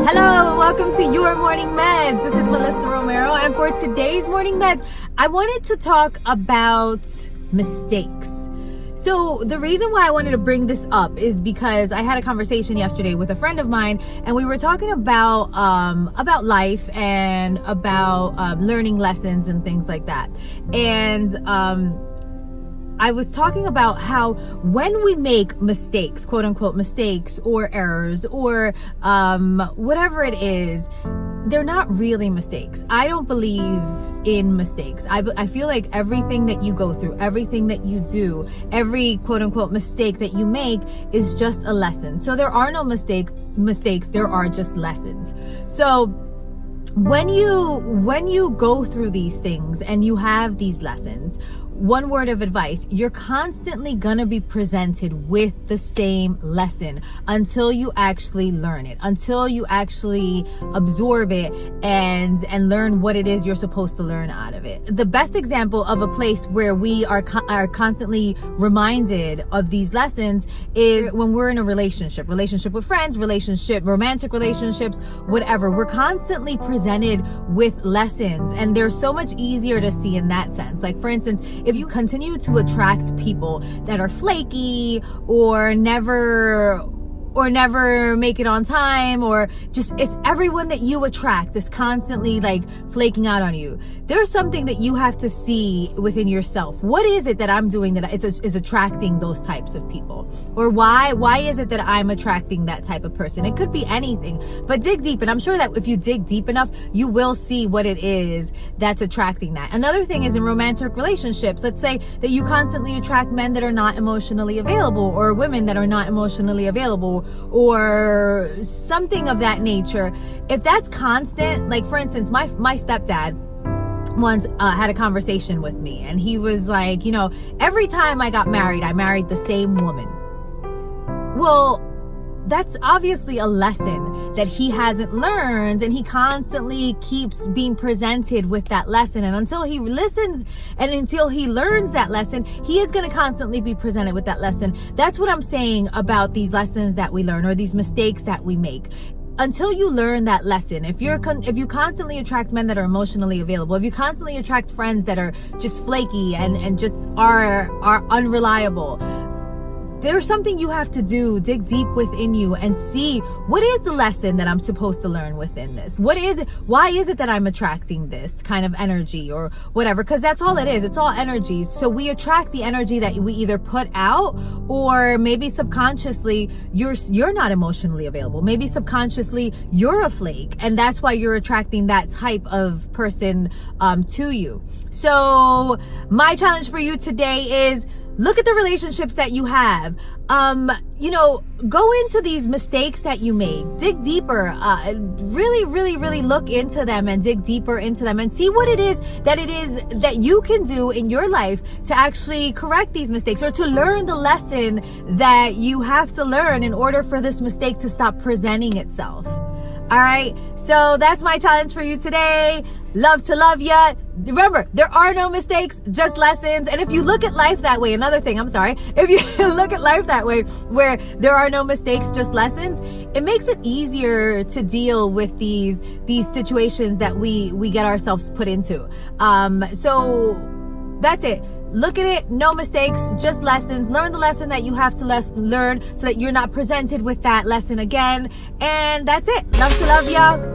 Hello and welcome to Your Morning Meds. This is Melissa Romero, and for today's Morning Meds, I wanted to talk about mistakes. So the reason why I wanted to bring this up is because I had a conversation yesterday with a friend of mine, and we were talking about life and about learning lessons and things like that. And I was talking about how when we make mistakes, quote unquote mistakes or errors or whatever it is, they're not really mistakes. I don't believe in mistakes. I feel like everything that you go through, everything that you do, every quote unquote mistake that you make is just a lesson. So there are no mistakes, there are just lessons. So when you go through these things and you have these lessons, one word of advice: you're constantly gonna be presented with the same lesson until you actually learn it, until you actually absorb it and learn what it is you're supposed to learn out of it. The best example of a place where we are constantly reminded of these lessons is when we're in a relationship with friends, romantic relationships, whatever. We're constantly presented with lessons, and they're so much easier to see in that sense. Like, for instance, if you continue to attract people that are flaky or never make it on time, or just if everyone that you attract is constantly like flaking out on you, there's something that you have to see within yourself. What is it that I'm doing that is attracting those types of people? Or why is it that I'm attracting that type of person? It could be anything, but dig deep, and I'm sure that if you dig deep enough, you will see what it is that's attracting that. Another thing is in romantic relationships. Let's say that you constantly attract men that are not emotionally available, or women that are not emotionally available, or something of that nature. If that's constant, like for instance, my stepdad once had a conversation with me, and he was like, every time I got married, I married the same woman. Well, that's obviously a lesson that he hasn't learned, and he constantly keeps being presented with that lesson. And until he listens and until he learns that lesson, he is going to constantly be presented with that lesson. That's what I'm saying about these lessons that we learn, or these mistakes that we make. Until you learn that lesson, if you constantly attract men that are emotionally available, if you constantly attract friends that are just flaky and just are unreliable, there's something you have to do. Dig deep within you and see, what is the lesson that I'm supposed to learn within this? What is it? Why is it that I'm attracting this kind of energy or whatever? Because that's all it is. It's all energies. So we attract the energy that we either put out, or maybe subconsciously you're not emotionally available. Maybe subconsciously you're a flake, and that's why you're attracting that type of person to you. So my challenge for you today is, look at the relationships that you have. Go into these mistakes that you make. Dig deeper. Really look into them and dig deeper into them and see what it is that you can do in your life to actually correct these mistakes, or to learn the lesson that you have to learn in order for this mistake to stop presenting itself. All right. So that's my challenge for you today. Love to love ya. Remember, there are no mistakes, just lessons. And if you look at life that way, if you look at life that way, where there are no mistakes, just lessons, it makes it easier to deal with these situations that we get ourselves put into. So that's it. Look at it, no mistakes, just lessons. Learn the lesson that you have to learn so that you're not presented with that lesson again. And that's it. Love to love ya.